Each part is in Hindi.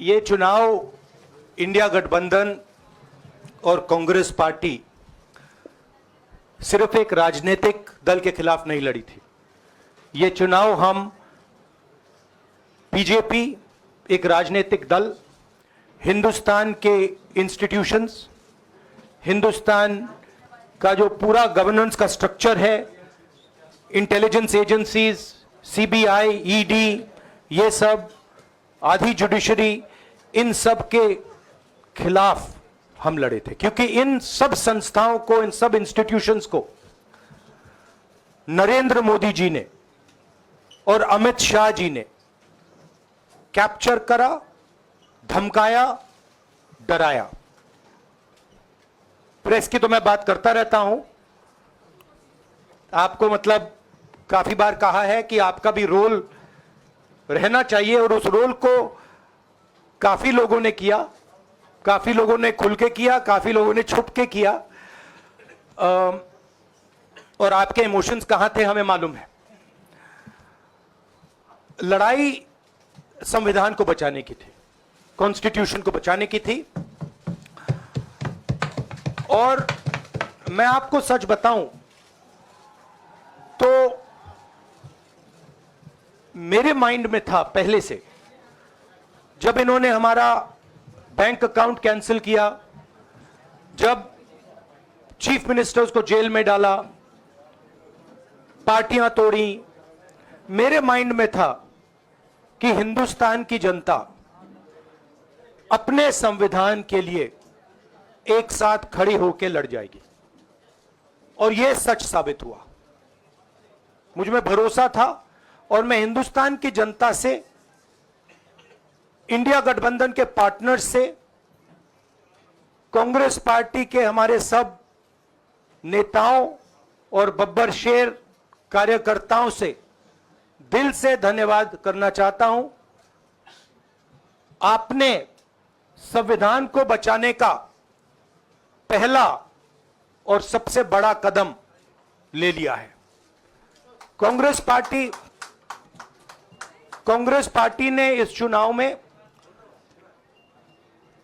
ये चुनाव इंडिया गठबंधन और कांग्रेस पार्टी सिर्फ एक राजनीतिक दल के खिलाफ नहीं लड़ी थी। ये चुनाव हम बीजेपी, एक राजनीतिक दल, हिंदुस्तान के इंस्टीट्यूशंस, हिंदुस्तान का जो पूरा गवर्नेंस का स्ट्रक्चर है, इंटेलिजेंस एजेंसीज, सीबीआई, ईडी, ये सब, आधी जुडिशरी, इन सब के खिलाफ हम लड़े थे। क्योंकि इन सब संस्थाओं को, इन सब इंस्टीट्यूशंस को नरेंद्र मोदी जी ने और अमित शाह जी ने कैप्चर करा, धमकाया, डराया। प्रेस की तो मैं बात करता रहता हूं, आपको मतलब काफी बार कहा है कि आपका भी रोल रहना चाहिए, और उस रोल को काफी लोगों ने किया, काफी लोगों ने खुल के किया, काफी लोगों ने छुप के किया, और आपके इमोशंस कहां थे हमें मालूम है। लड़ाई संविधान को बचाने की थी, कॉन्स्टिट्यूशन को बचाने की थी। और मैं आपको सच बताऊं तो मेरे माइंड में था पहले से, जब इन्होंने हमारा बैंक अकाउंट कैंसिल किया, जब चीफ मिनिस्टर्स को जेल में डाला, पार्टियां तोड़ी, मेरे माइंड में था कि हिंदुस्तान की जनता अपने संविधान के लिए एक साथ खड़ी होकर लड़ जाएगी। और यह सच साबित हुआ। मुझ में भरोसा था और मैं हिंदुस्तान की जनता से, इंडिया गठबंधन के पार्टनर्स से, कांग्रेस पार्टी के हमारे सब नेताओं और बब्बर शेर कार्यकर्ताओं से दिल से धन्यवाद करना चाहता हूं। आपने संविधान को बचाने का पहला और सबसे बड़ा कदम ले लिया है। कांग्रेस पार्टी ने इस चुनाव में,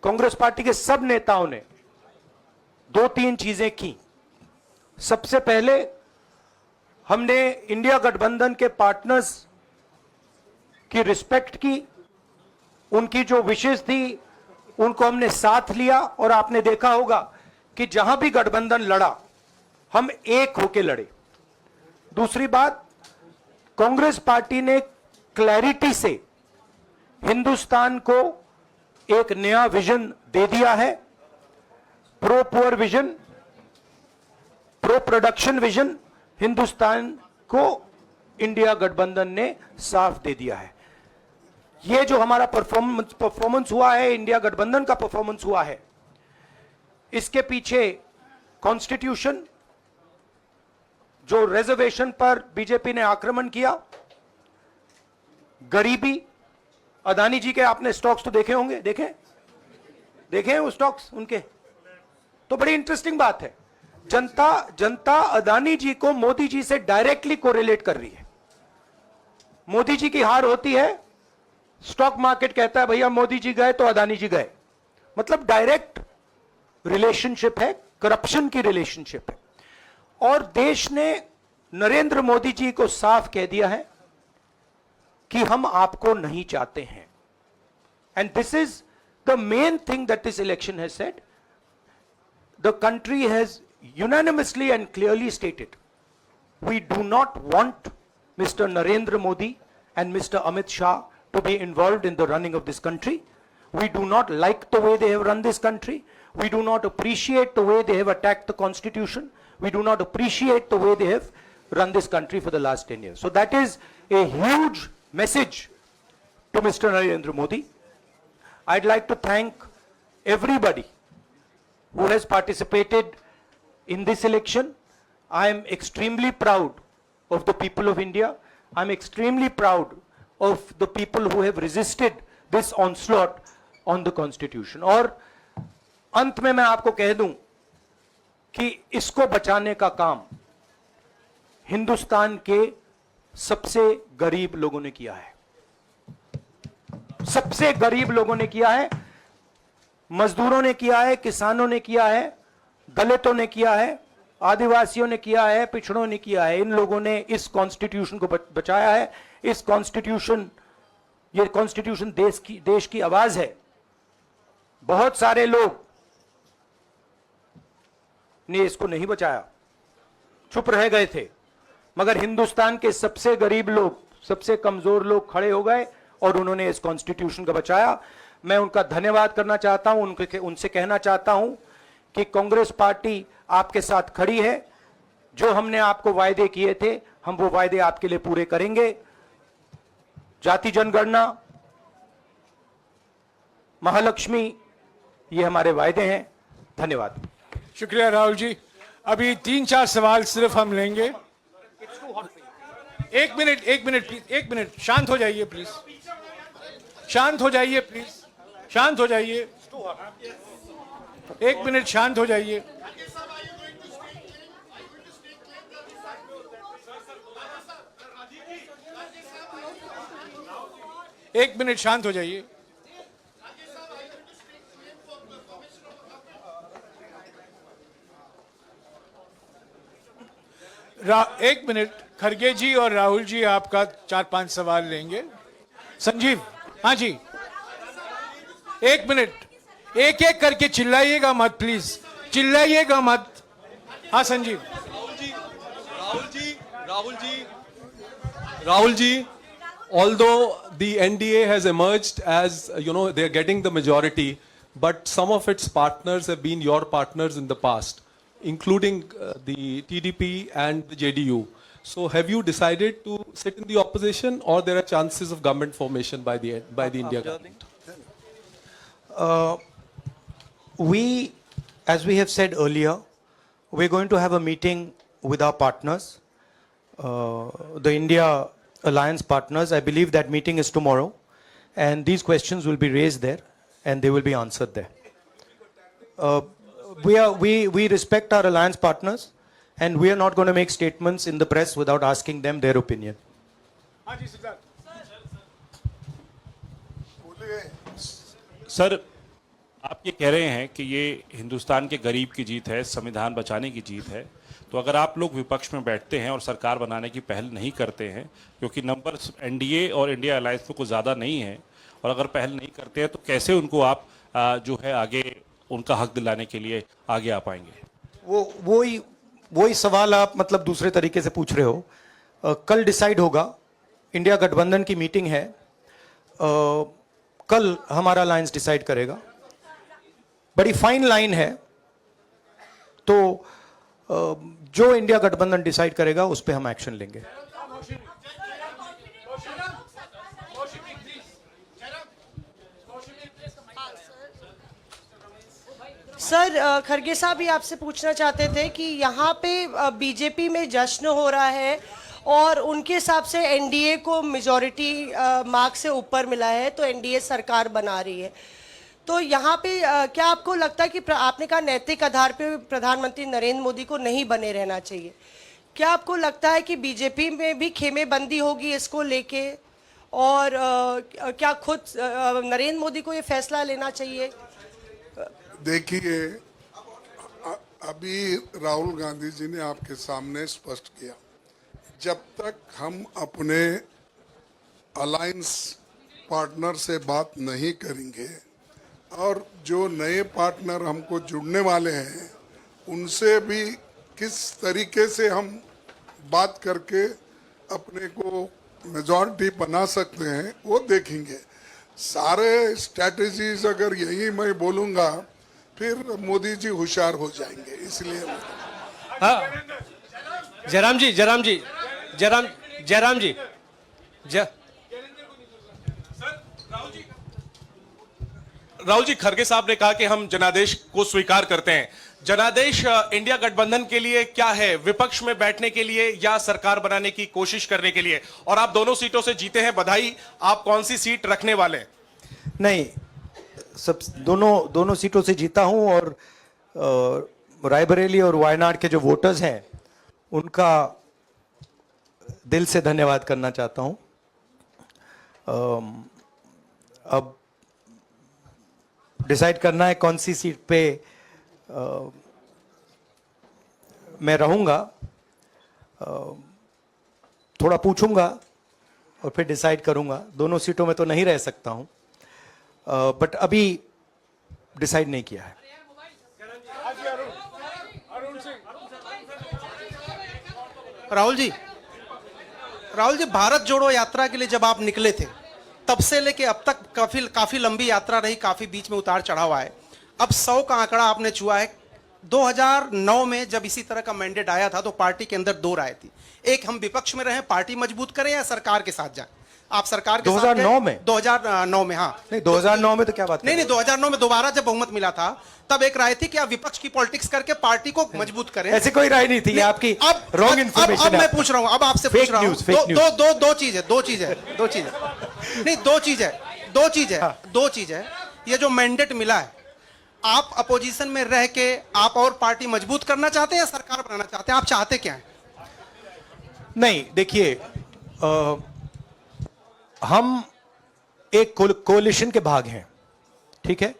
कांग्रेस पार्टी के सब नेताओं ने 2-3 चीजें की। सबसे पहले हमने इंडिया गठबंधन के पार्टनर्स की रिस्पेक्ट की, उनकी जो विशेष थी उनको हमने साथ लिया, और आपने देखा होगा कि जहां भी गठबंधन लड़ा हम एक होकर लड़े। दूसरी बात, कांग्रेस पार्टी ने क्लैरिटी से हिंदुस्तान को एक नया विजन दे दिया है, pro poor vision, pro production vision Hindustan को इंडिया गठबंधन ने साफ दे दिया है। यह जो हमारा परफॉर्मेंस हुआ है, इंडिया गठबंधन का परफॉर्मेंस हुआ है, इसके पीछे कॉन्स्टिट्यूशन, जो रिजर्वेशन पर बीजेपी ने आक्रमण किया, गरीबी, अदानी जी के आपने स्टॉक्स तो देखे होंगे, देखे हैं वो स्टॉक्स उनके, तो बड़ी इंटरेस्टिंग बात है। जनता अदानी जी को मोदी जी से डायरेक्टली कोरिलेट कर रही है। मोदी जी की हार होती है, स्टॉक मार्केट कहता है भैया मोदी जी गए तो अदानी जी गए। मतलब डायरेक्ट रिलेशनशिप है, करप्शन की रिलेशनशिप है। और देश ने नरेंद्र मोदी जी को साफ कह दिया है कि हम आपको नहीं चाहते हैं। And this is the main thing that this election has said. The country has unanimously and clearly stated, we do not want Mr. Narendra Modi and Mr. Amit Shah to be involved in the running of this country. We do not like the way they have run this country. We do not appreciate the way they have attacked the constitution. We do not appreciate the way they have run this country for the last 10 years. So that is a huge message to Mr. Narendra Modi. I'd like to thank everybody who has participated in this election. I am extremely proud of the people of India. I am extremely proud of the people who have resisted this onslaught on the constitution. और अंत में मैं आपको कह दूं कि इसको बचाने का काम हिंदुस्तान के सबसे गरीब लोगों ने किया है। सबसे गरीब लोगों ने किया है, मजदूरों ने किया है, किसानों ने किया है, दलितों ने किया है, आदिवासियों ने किया है, पिछड़ों ने किया है। इन लोगों ने इस कॉन्स्टिट्यूशन को बचाया है। इस कॉन्स्टिट्यूशन, ये कॉन्स्टिट्यूशन देश की आवाज है। बहुत सारे लोग ने इसको नहीं बचाया, चुप रह गए थे, मगर हिंदुस्तान के सबसे गरीब लोग, सबसे कमजोर लोग खड़े हो गए और उन्होंने इस कॉन्स्टिट्यूशन को बचाया। मैं उनका धन्यवाद करना चाहता हूं, उनसे कहना चाहता हूं कि कांग्रेस पार्टी आपके साथ खड़ी है। जो हमने आपको वायदे किए थे, हम वो वायदे आपके लिए पूरे करेंगे। जाति जनगणना, महालक्ष्मी, ये हमारे वायदे हैं। धन्यवाद। शुक्रिया राहुल जी। अभी 3-4 सवाल सिर्फ हम लेंगे। एक मिनट प्लीज, एक मिनट, शांत हो जाइए प्लीज, शांत हो जाइए प्लीज, शांत हो जाइए, एक मिनट शांत हो जाइए। एक मिनट शांत हो जाइए। एक मिनट, खरगे जी और राहुल जी आपका 4-5 सवाल लेंगे। संजीव, हाँ जी, एक मिनट, एक एक करके चिल्लाइएगा मत प्लीज, चिल्लाइएगा मत। हाँ Sanjeev. Rahul ji, although the NDA has emerged as, they are getting the majority, but some of its partners have been your partners in the past, including the TDP and the JDU. So have you decided to sit in the opposition, or there are chances of government formation by the India government? As we have said earlier, we're going to have a meeting with our partners, the India Alliance partners. I believe that meeting is tomorrow, and these questions will be raised there, and they will be answered there. We respect our alliance partners, and we are not going to make statements in the press without asking them their opinion. Sir, आप ये कह रहे हैं कि ये हिंदुस्तान के गरीब की जीत है, संविधान बचाने की जीत है। तो अगर आप लोग विपक्ष में बैठते हैं और सरकार बनाने की पहल नहीं करते हैं, क्योंकि नंबर एनडीए और इंडिया अलायंस में कुछ ज़्यादा नहीं है, और अगर पहल नहीं करते हैं तो कैसे उनको आप जो है आगे उनका हक दिलाने के लिए आगे आ पाएंगे? वही सवाल आप मतलब दूसरे तरीके से पूछ रहे हो। कल डिसाइड होगा, इंडिया गठबंधन की मीटिंग है, कल हमारा अलायंस डिसाइड करेगा। बड़ी फाइन लाइन है, तो जो इंडिया गठबंधन डिसाइड करेगा उस पे हम एक्शन लेंगे। सर, खरगे साहब भी आपसे पूछना चाहते थे कि यहाँ पे बीजेपी में जश्न हो रहा है और उनके हिसाब से एनडीए को मेजॉरिटी मार्क से ऊपर मिला है, तो एनडीए सरकार बना रही है। तो यहाँ पे क्या आपको लगता है कि आपने कहा नैतिक आधार पे प्रधानमंत्री नरेंद्र मोदी को नहीं बने रहना चाहिए, क्या आपको लगता है कि बीजेपी में भी खेमेबंदी होगी इसको लेके, और क्या खुद नरेंद्र मोदी को ये फैसला लेना चाहिए? देखिए, अभी राहुल गांधी जी ने आपके सामने स्पष्ट किया, जब तक हम अपने अलायंस पार्टनर से बात नहीं करेंगे और जो नए पार्टनर हमको जुड़ने वाले हैं उनसे भी किस तरीके से हम बात करके अपने को मेजॉरिटी बना सकते हैं वो देखेंगे। सारे स्ट्रैटेजीज अगर यही मैं बोलूँगा फिर मोदी जी होशियार हो जाएंगे, इसलिए। हाँ, जयराम जी, राहुल जी, खरगे साहब ने कहा कि हम जनादेश को स्वीकार करते हैं। जनादेश इंडिया गठबंधन के लिए क्या है? विपक्ष में बैठने के लिए या सरकार बनाने की कोशिश करने के लिए? और आप दोनों सीटों से जीते हैं, बधाई। आप कौन सी सीट रखने वाले हैं? नहीं, सब दोनों सीटों से जीता हूं, और रायबरेली और वायनाड के जो वोटर्स हैं उनका दिल से धन्यवाद करना चाहता हूं। अब डिसाइड करना है कौन सी सीट पे मैं रहूंगा। थोड़ा पूछूंगा और फिर डिसाइड करूंगा। दोनों सीटों में तो नहीं रह सकता हूं, बट अभी डिसाइड नहीं किया है। राहुल जी, भारत जोड़ो यात्रा के लिए जब आप निकले थे तब से लेके अब तक काफी लंबी यात्रा रही, काफी बीच में उतार चढ़ाव आए। अब 100 का आंकड़ा आपने छुआ है। 2009 में जब इसी तरह का मैंडेट आया था तो पार्टी के अंदर 2 राय थी, एक हम विपक्ष में रहें, पार्टी मजबूत करें, या सरकार के साथ जाएं। आप सरकार के 2009 साथ में? 2009 में, हाँ। नहीं, 2009 में तो क्या बात नहीं, 2009 में दोबारा जब बहुमत मिला था तब एक राय थी कि आप विपक्ष की पॉलिटिक्स करके पार्टी को मजबूत करें। ऐसी कोई राय नहीं थी। ये आपकी रॉन्ग इन्फॉर्मेशन अब मैं पूछ रहा हूं, अब आपसे पूछ रहा हूं। दो चीज है। नहीं, दो चीज है। ये जो मैंडेट मिला है, आप अपोजिशन में रह के आप और पार्टी मजबूत करना चाहते हैं या सरकार बनाना चाहते हैं? आप चाहते क्या है? नहीं, देखिए, हम एक कोalition के भाग हैं, ठीक है।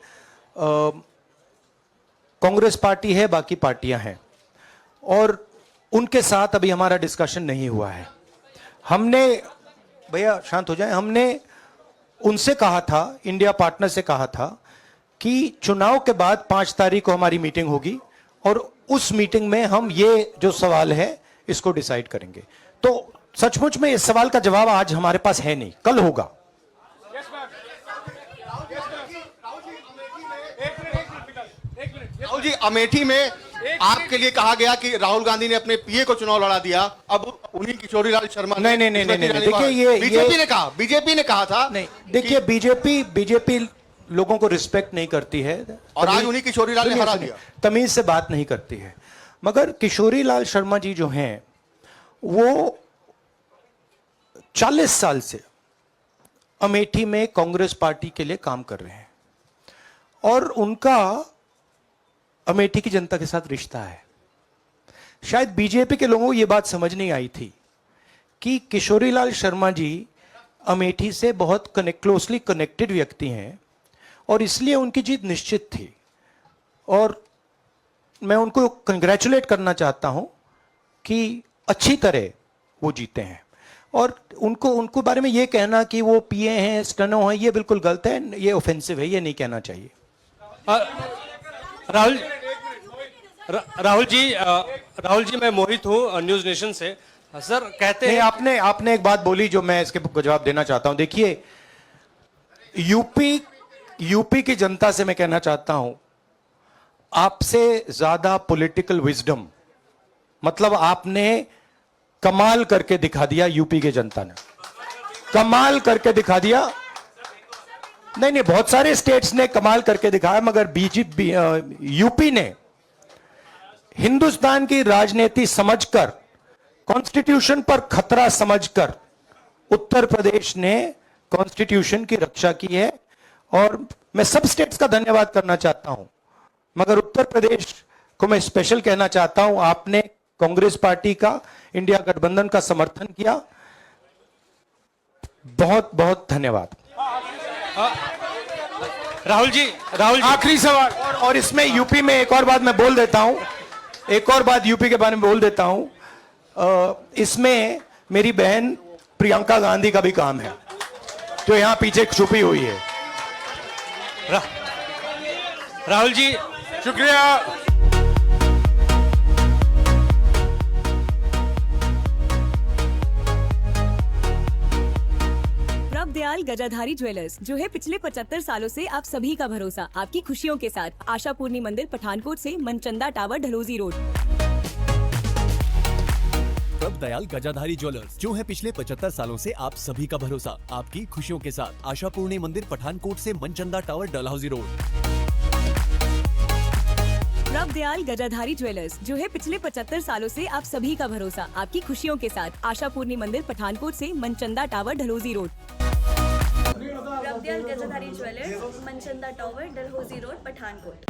कांग्रेस पार्टी है, बाकी पार्टियां हैं, और उनके साथ अभी हमारा डिस्कशन नहीं हुआ है। हमने, भैया शांत हो जाए, हमने उनसे कहा था, इंडिया पार्टनर से कहा था कि चुनाव के बाद 5 तारीख को हमारी मीटिंग होगी और उस मीटिंग में हम ये जो सवाल है इसको डिसाइड करेंगे। तो सचमुच में इस सवाल का जवाब आज हमारे पास है नहीं, कल होगा। राहुल जी, अमेठी में आपके लिए कहा गया कि राहुल गांधी ने अपने पीए को चुनाव लड़ा दिया, अब उन्हीं किशोरीलाल शर्मा नहीं, देखिए, ये बीजेपी ने कहा था। नहीं, देखिए, बीजेपी लोगों को रिस्पेक्ट नहीं करती है, और आज उन्हीं किशोरीलाल ने हरा दिया। तमीज से बात नहीं करती है। मगर किशोरीलाल शर्मा जी जो हैं, वो 40 साल से अमेठी में कांग्रेस पार्टी के लिए काम कर रहे हैं और उनका अमेठी की जनता के साथ रिश्ता है। शायद बीजेपी के लोगों को यह बात समझ नहीं आई थी कि किशोरीलाल शर्मा जी अमेठी से बहुत क्लोजली कनेक्टेड व्यक्ति हैं और इसलिए उनकी जीत निश्चित थी। और मैं उनको कंग्रेचुलेट करना चाहता हूं कि अच्छी तरह वो जीते हैं। और उनको बारे में ये कहना कि वो पीए हैं, स्टनो हैं, ये बिल्कुल गलत है, ये ऑफेंसिव है, ये नहीं कहना चाहिए। राहुल जी, मैं मोहित हूँ न्यूज नेशन से। सर कहते हैं, आपने एक बात बोली जो मैं इसके जवाब देना चाहता हूं। देखिए, यूपी की जनता से मैं कहना चाहता हूं, आपसे ज्यादा पॉलिटिकल विजडम, मतलब आपने कमाल करके दिखा दिया। यूपी की जनता ने कमाल करके दिखा दिया। नहीं, बहुत सारे स्टेट्स ने कमाल करके दिखाया, मगर बीजेपी, यूपी ने हिंदुस्तान की राजनीति समझकर, कॉन्स्टिट्यूशन पर खतरा समझकर उत्तर प्रदेश ने कॉन्स्टिट्यूशन की रक्षा की है। और मैं सब स्टेट्स का धन्यवाद करना चाहता हूं, मगर उत्तर प्रदेश को मैं स्पेशल कहना चाहता हूं। आपने कांग्रेस पार्टी का, इंडिया गठबंधन का समर्थन किया, बहुत बहुत धन्यवाद। राहुल जी, आखिरी सवाल, और इसमें यूपी में एक और बात मैं बोल देता हूं, एक और बात यूपी के बारे में बोल देता हूं। इसमें मेरी बहन प्रियंका गांधी का भी काम है, जो यहां पीछे छुपी हुई है। राहुल जी, शुक्रिया। दयाल गजाधारी ज्वेलर्स, जो है पिछले 75 सालों से आप सभी का भरोसा, आपकी खुशियों के साथ। आशा पूर्णी मंदिर, पठानकोट से Manchanda tower, Dalhousie road. Prabh Dayal Gajadhari jewellers, जो है पिछले 75 सालों से आप सभी का भरोसा, आपकी खुशियों के साथ। आशा पूर्णी मंदिर, पठानकोट से Manchanda tower, Dalhousie road. Prabh Dayal Gajadhari jewellers, जो है पिछले 75 सालों से आप सभी का भरोसा, आपकी खुशियों के साथ। आशा पूर्णी मंदिर, पठानकोट से Manchanda tower, Dalhousie road. Prabh Dayal Gajadhari jewellers, Manchanda tower, Dalhousie road, Pathankot.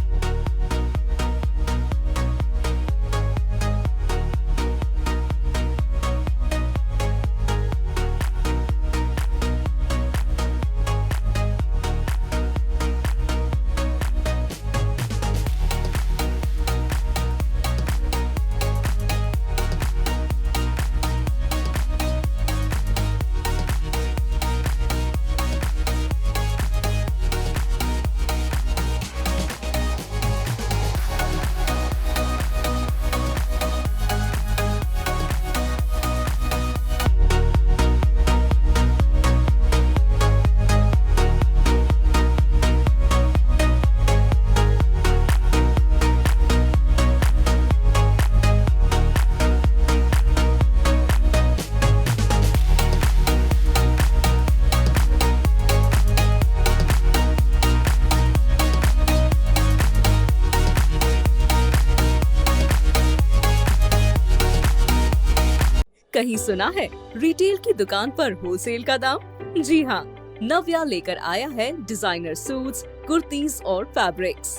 कहीं सुना है रिटेल की दुकान पर होलसेल का दाम? जी हाँ, नव्या लेकर आया है डिजाइनर सूट्स, कुर्तीज और फैब्रिक्स।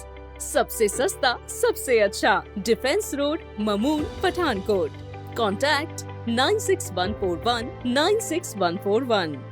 सबसे सस्ता, सबसे अच्छा, defence road, Mamun, Pathankot. Contact 96141 96141।